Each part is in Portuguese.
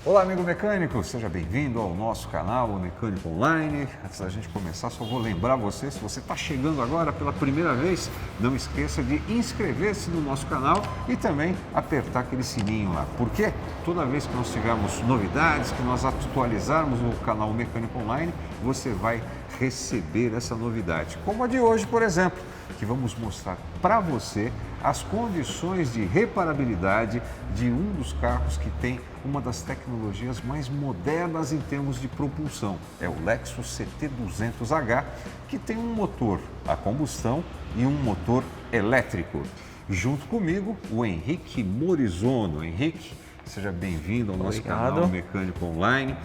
Olá, amigo mecânico, seja bem-vindo ao nosso canal, o Mecânico Online. Antes da gente começar, só vou lembrar você, se você está chegando agora pela primeira vez, não esqueça de inscrever-se no nosso canal e também apertar aquele sininho lá. Porque toda vez que nós tivermos novidades, que nós atualizarmos o canal Mecânico Online, você vai receber essa novidade. Como a de hoje, por exemplo, que vamos mostrar para você as condições de reparabilidade de um dos carros que tem uma das tecnologias mais modernas em termos de propulsão. É o Lexus CT200H, que tem um motor a combustão e um motor elétrico. Junto comigo, o Henrique Morizono. Henrique, seja bem-vindo ao nosso canal Mecânico Online.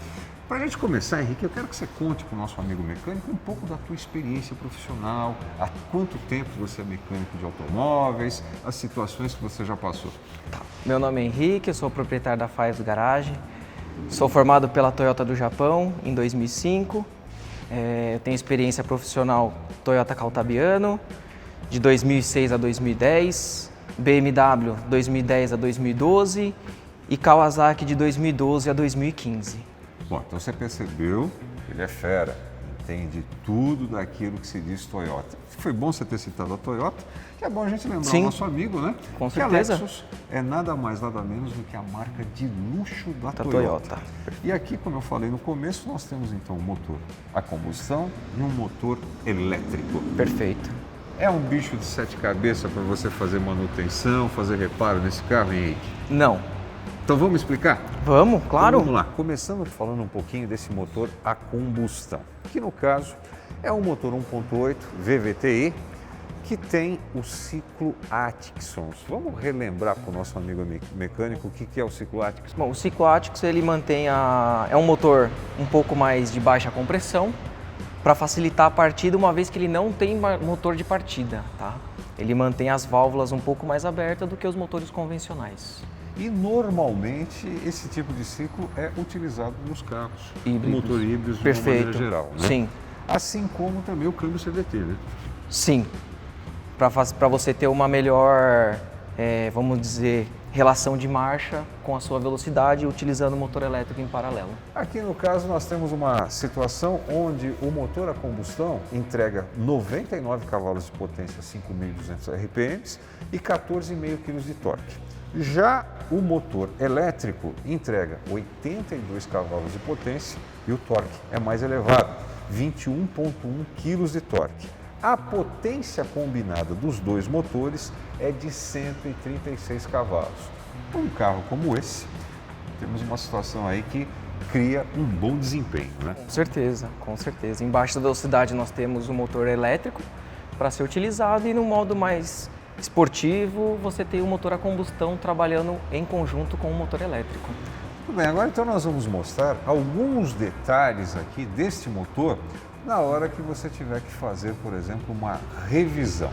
Para a gente começar, Henrique, eu quero que você conte para o nosso amigo mecânico um pouco da tua experiência profissional, há quanto tempo você é mecânico de automóveis, as situações que você já passou. Meu nome é Henrique, eu sou proprietário da Fives Garage, sou formado pela Toyota do Japão em 2005, eu tenho experiência profissional Toyota Caltabiano, de 2006 a 2010, BMW 2010 a 2012 e Kawasaki de 2012 a 2015. Bom, então você percebeu que ele é fera, entende tudo daquilo que se diz Toyota. Foi bom você ter citado a Toyota, que é bom a gente lembrar o nosso amigo, né? Com certeza. Que a Lexus é nada mais, nada menos do que a marca de luxo da Toyota. E aqui, como eu falei no começo, nós temos então um motor a combustão e um motor elétrico. Perfeito. É um bicho de 7 cabeças para você fazer manutenção, fazer reparo nesse carro, Henrique? Não. Então vamos explicar? Vamos, claro. Então, vamos lá, começando falando um pouquinho desse motor a combustão, que no caso é um motor 1.8 VVTi que tem o ciclo Atkinson. Vamos relembrar para o nosso amigo mecânico o que é o ciclo Atkinson? Bom, o ciclo Atkinson ele mantém é um motor um pouco mais de baixa compressão para facilitar a partida, uma vez que ele não tem motor de partida, tá? Ele mantém as válvulas um pouco mais abertas do que os motores convencionais. E normalmente esse tipo de ciclo é utilizado nos carros híbridos. Motor híbridos de uma maneira geral, né? Sim. Assim como também o câmbio CVT, né? Sim. Para você ter uma melhor, vamos dizer, relação de marcha com a sua velocidade utilizando o motor elétrico em paralelo. Aqui no caso nós temos uma situação onde o motor a combustão entrega 99 cavalos de potência, 5.200 RPMs e 14,5 kg de torque. Já o motor elétrico entrega 82 cavalos de potência e o torque é mais elevado, 21,1 kg de torque. A potência combinada dos dois motores é de 136 cavalos. Um carro como esse, temos uma situação aí que cria um bom desempenho, né? Com certeza, com certeza. Em baixa velocidade nós temos o motor elétrico para ser utilizado e no modo mais esportivo você tem o motor a combustão trabalhando em conjunto com o motor elétrico. Tudo bem, agora então nós vamos mostrar alguns detalhes aqui deste motor na hora que você tiver que fazer, por exemplo, uma revisão.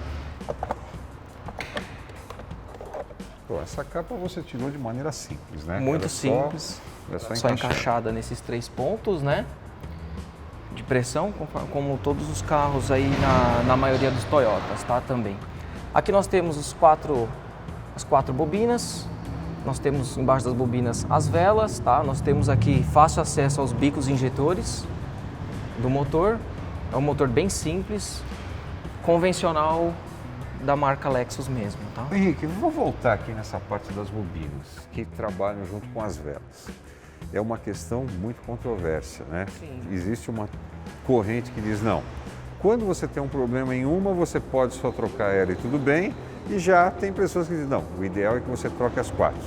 Bom, essa capa você tirou de maneira simples, né? Muito simples, só encaixada nesses 3 pontos, né? De pressão, como todos os carros aí na maioria dos Toyotas, tá? Também. Aqui nós temos as quatro bobinas, nós temos embaixo das bobinas as velas, tá? Nós temos aqui fácil acesso aos bicos injetores do motor. É um motor bem simples, convencional da marca Lexus mesmo, tá? Henrique, vou voltar aqui nessa parte das bobinas que trabalham junto com as velas. É uma questão muito controversa, né? Sim. Existe uma corrente que diz não. Quando você tem um problema em uma, você pode só trocar ela e tudo bem. E já tem pessoas que dizem, não, o ideal é que você troque as 4.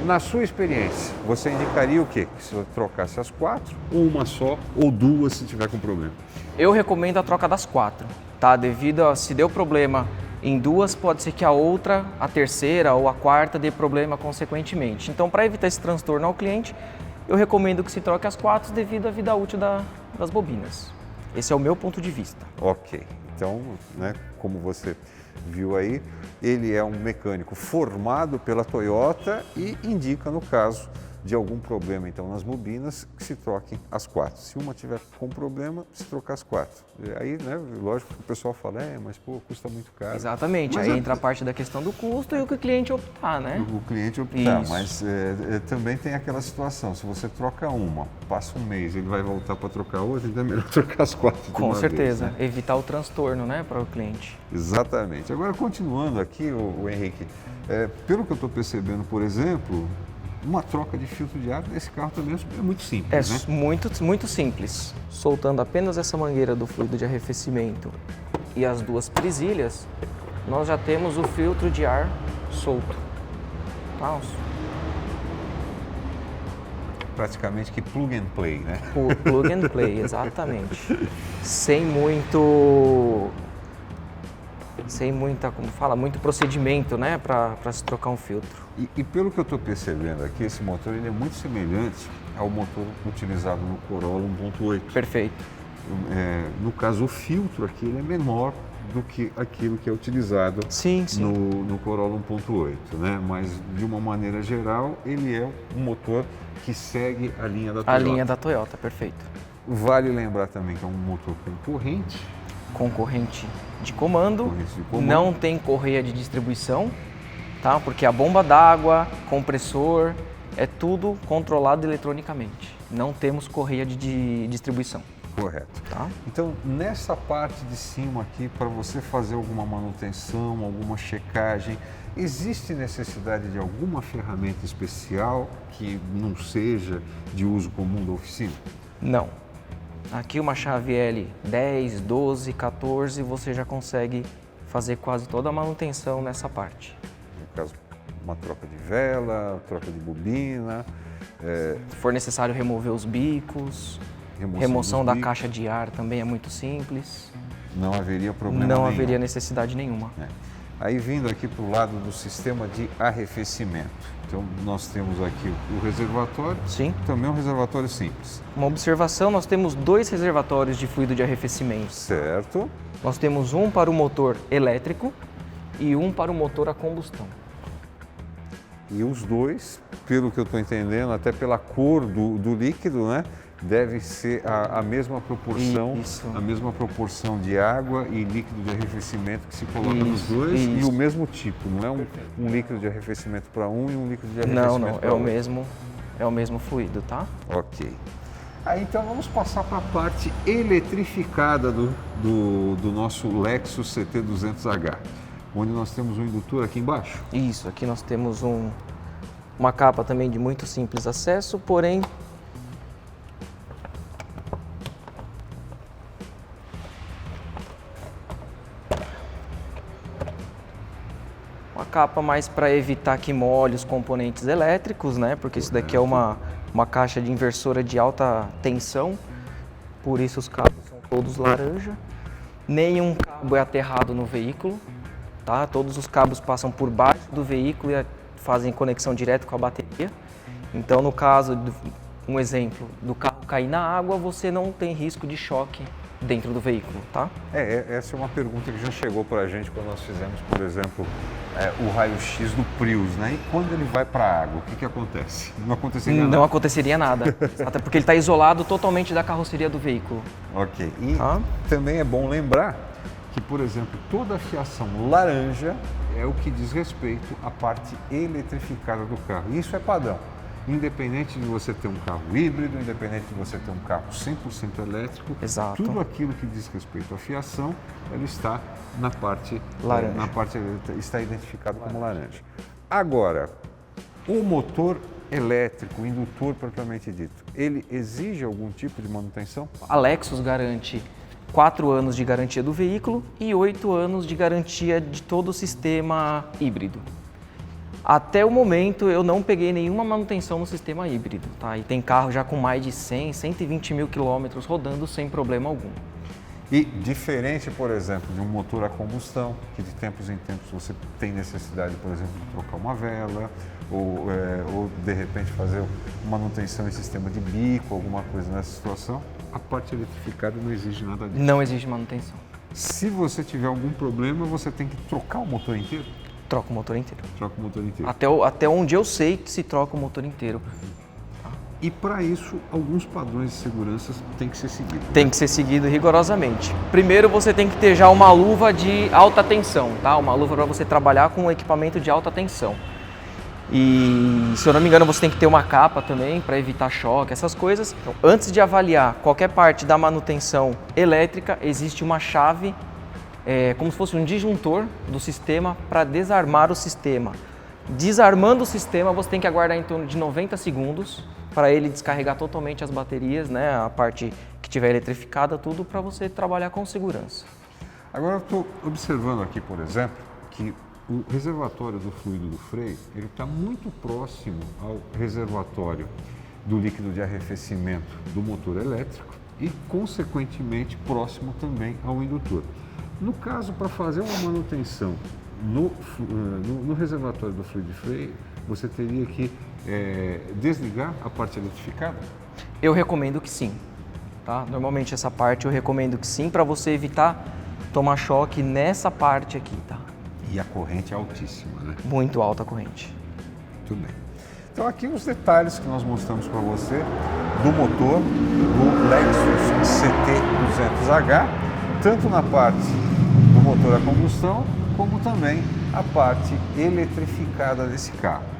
Na sua experiência, você indicaria o quê? Que se você trocasse as 4, ou uma só, ou 2 se tiver com problema? Eu recomendo a troca das 4, tá? Devido a se deu problema em 2, pode ser que a outra, a terceira ou a quarta dê problema consequentemente. Então, para evitar esse transtorno ao cliente, eu recomendo que se troque as 4 devido à vida útil das bobinas. Esse é o meu ponto de vista. Ok, então, né, como você viu aí, ele é um mecânico formado pela Toyota e indica, no caso, de algum problema então nas bobinas, que se troquem as 4. Se uma tiver com problema, se trocar as 4. Aí, né, lógico que o pessoal fala, mas pô, custa muito caro. Exatamente, mas aí entra a parte da questão do custo e o que o cliente optar, né? O cliente optar, Isso. mas também tem aquela situação, se você troca uma, passa um mês, ele vai voltar para trocar outra, então é melhor trocar as 4 de Com uma certeza, vez, né? evitar o transtorno, né, para o cliente. Exatamente. Agora, continuando aqui, o Henrique, pelo que eu estou percebendo, por exemplo, uma troca de filtro de ar desse carro também é muito simples, né? Muito simples. Soltando apenas essa mangueira do fluido de arrefecimento e as 2 presilhas, nós já temos o filtro de ar solto. Tá? Praticamente que plug and play, né? Plug and play, exatamente. Muito procedimento, né, para se trocar um filtro. E pelo que eu estou percebendo aqui, esse motor ele é muito semelhante ao motor utilizado no Corolla 1.8. Perfeito. No caso, o filtro aqui ele é menor do que aquilo que é utilizado sim. No Corolla 1.8, né? Mas, de uma maneira geral, ele é um motor que segue a linha da Toyota. A linha da Toyota, perfeito. Vale lembrar também que é um motor com corrente de comando, não tem correia de distribuição, tá? Porque a bomba d'água, compressor, é tudo controlado eletronicamente. Não temos correia de distribuição. Correto. Tá? Então, nessa parte de cima aqui, para você fazer alguma manutenção, alguma checagem, existe necessidade de alguma ferramenta especial que não seja de uso comum da oficina? Não. Aqui uma chave L10, 12, 14, você já consegue fazer quase toda a manutenção nessa parte. No caso, uma troca de vela, troca de bobina. Se for necessário remover os bicos, remoção da caixa de ar também é muito simples. Não haveria problema nenhum. Não haveria necessidade nenhuma. Aí vindo aqui para o lado do sistema de arrefecimento. Então nós temos aqui o reservatório, sim. Também um reservatório simples. Uma observação, nós temos 2 reservatórios de fluido de arrefecimento. Certo. Nós temos um para o motor elétrico e um para o motor a combustão. E os 2, pelo que eu estou entendendo, até pela cor do líquido, né? Deve ser a mesma proporção, a mesma proporção de água e líquido de arrefecimento que se coloca nos 2 e o mesmo tipo, não é um líquido de arrefecimento para um e um líquido de arrefecimento para outro. É o mesmo fluido, tá? Ok. Aí então vamos passar para a parte eletrificada do nosso Lexus CT200H, onde nós temos um indutor aqui embaixo. Isso, aqui nós temos uma capa também de muito simples acesso, porém uma capa mais para evitar que molhe os componentes elétricos, né? Porque isso daqui é uma caixa de inversora de alta tensão, por isso os cabos são todos laranja. Nenhum cabo é aterrado no veículo, tá? Todos os cabos passam por baixo do veículo e fazem conexão direta com a bateria. Então, no caso, um exemplo, do carro cair na água, você não tem risco de choque dentro do veículo, tá? Essa é uma pergunta que já chegou para a gente quando nós fizemos, por exemplo, o raio-x do Prius, né? E quando ele vai para a água, o que acontece? Não aconteceria nada? Não aconteceria nada, até porque ele está isolado totalmente da carroceria do veículo. Ok. E também é bom lembrar que, por exemplo, toda a fiação laranja é o que diz respeito à parte eletrificada do carro. Isso é padrão. Independente de você ter um carro híbrido, independente de você ter um carro 100% elétrico, exato, tudo aquilo que diz respeito à fiação, ele está na parte laranja. Está identificado como laranja. Agora, o motor elétrico, o indutor propriamente dito, ele exige algum tipo de manutenção? A Lexus garante 4 anos de garantia do veículo e 8 anos de garantia de todo o sistema híbrido. Até o momento eu não peguei nenhuma manutenção no sistema híbrido, tá? E tem carro já com mais de 100, 120 mil quilômetros rodando sem problema algum. E diferente, por exemplo, de um motor a combustão, que de tempos em tempos você tem necessidade, por exemplo, de trocar uma vela ou de repente fazer manutenção em sistema de bico, alguma coisa nessa situação, a parte eletrificada não exige nada disso. Não exige manutenção. Se você tiver algum problema, você tem que trocar o motor inteiro? Troca o motor inteiro. Troca o motor inteiro. Até onde eu sei que se troca o motor inteiro. E para isso, alguns padrões de segurança têm que ser seguidos. Tem que ser seguido rigorosamente. Primeiro, você tem que ter já uma luva de alta tensão, tá? Uma luva para você trabalhar com um equipamento de alta tensão. E, se eu não me engano, você tem que ter uma capa também para evitar choque, essas coisas. Então, antes de avaliar qualquer parte da manutenção elétrica, existe uma chave, como se fosse um disjuntor do sistema para desarmar o sistema. Desarmando o sistema, você tem que aguardar em torno de 90 segundos para ele descarregar totalmente as baterias, né, a parte que tiver eletrificada, tudo para você trabalhar com segurança. Agora eu estou observando aqui, por exemplo, que o reservatório do fluido do freio ele está muito próximo ao reservatório do líquido de arrefecimento do motor elétrico e, consequentemente, próximo também ao indutor. No caso, para fazer uma manutenção no reservatório do fluido de freio, você teria que desligar a parte eletrificada? Eu recomendo que sim. Tá? Normalmente essa parte eu recomendo que sim, para você evitar tomar choque nessa parte aqui. Tá? E a corrente é altíssima, né? Muito alta a corrente. Muito bem. Então aqui os detalhes que nós mostramos para você do motor do Lexus CT200H, tanto na parte do motor a combustão, como também a parte eletrificada desse carro.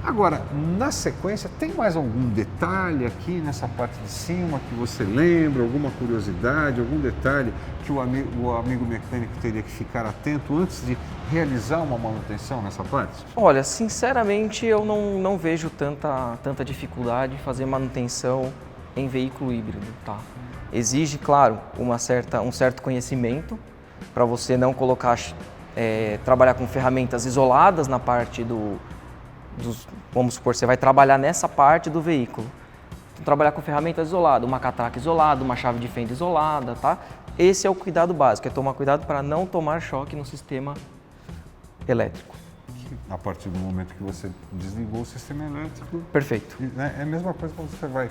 Agora, na sequência, tem mais algum detalhe aqui nessa parte de cima que você lembra, alguma curiosidade, algum detalhe que o amigo mecânico teria que ficar atento antes de realizar uma manutenção nessa parte? Olha, sinceramente eu não vejo tanta dificuldade em fazer manutenção em veículo híbrido, tá? Exige, claro, um certo conhecimento para você não colocar, trabalhar com ferramentas isoladas na parte vamos supor, você vai trabalhar nessa parte do veículo. Então, trabalhar com ferramentas isoladas, uma catraca isolada, uma chave de fenda isolada, tá? Esse é o cuidado básico, é tomar cuidado para não tomar choque no sistema elétrico. A partir do momento que você desligou o sistema elétrico... Perfeito. É a mesma coisa quando você vai,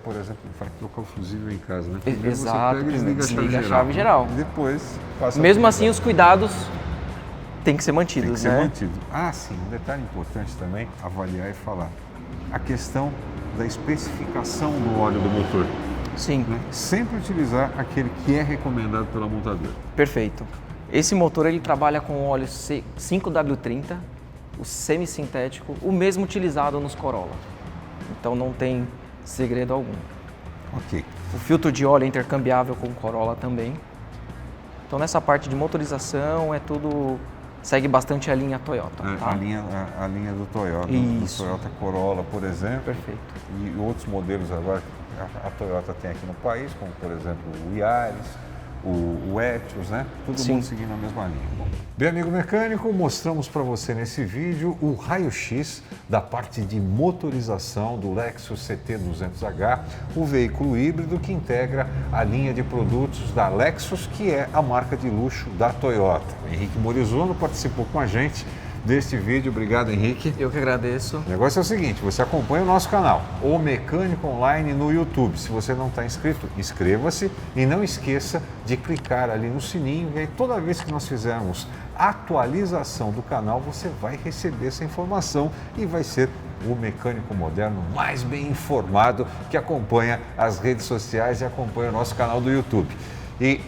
por exemplo, vai trocar o fusível em casa, né? Primeiro exato, você pega e desliga a chave geral. E depois passa... Mesmo assim, os cuidados tem que ser mantidos, tem que ser né? mantido. Ah, sim, um detalhe importante também, avaliar e falar. A questão da especificação do óleo do motor. Sim. Né? Sempre utilizar aquele que é recomendado pela montadora. Perfeito. Esse motor ele trabalha com óleo 5W30, o semissintético, o mesmo utilizado nos Corolla. Então não tem segredo algum. Ok. O filtro de óleo é intercambiável com o Corolla também. Então nessa parte de motorização é tudo... Segue bastante a linha Toyota. Tá? A linha do Toyota, Isso. do Toyota Corolla, por exemplo. Perfeito. E outros modelos agora a Toyota tem aqui no país, como por exemplo o Yaris, o Etios, né? Todo Sim. mundo seguindo a mesma linha. Bom, bem, amigo mecânico, mostramos para você nesse vídeo o raio-x da parte de motorização do Lexus CT200H, o veículo híbrido que integra a linha de produtos da Lexus, que é a marca de luxo da Toyota. O Henrique Morizono participou com a gente deste vídeo. Obrigado, Henrique. Eu que agradeço. O negócio é o seguinte, você acompanha o nosso canal, O Mecânico Online no YouTube. Se você não está inscrito, inscreva-se e não esqueça de clicar ali no sininho, e aí toda vez que nós fizermos atualização do canal, você vai receber essa informação e vai ser o mecânico moderno mais bem informado que acompanha as redes sociais e acompanha o nosso canal do YouTube. E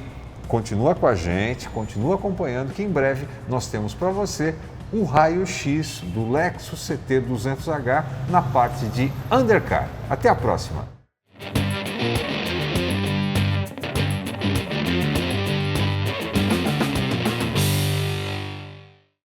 continua com a gente, continua acompanhando, que em breve nós temos para você o raio-x do Lexus CT200H na parte de undercar. Até a próxima!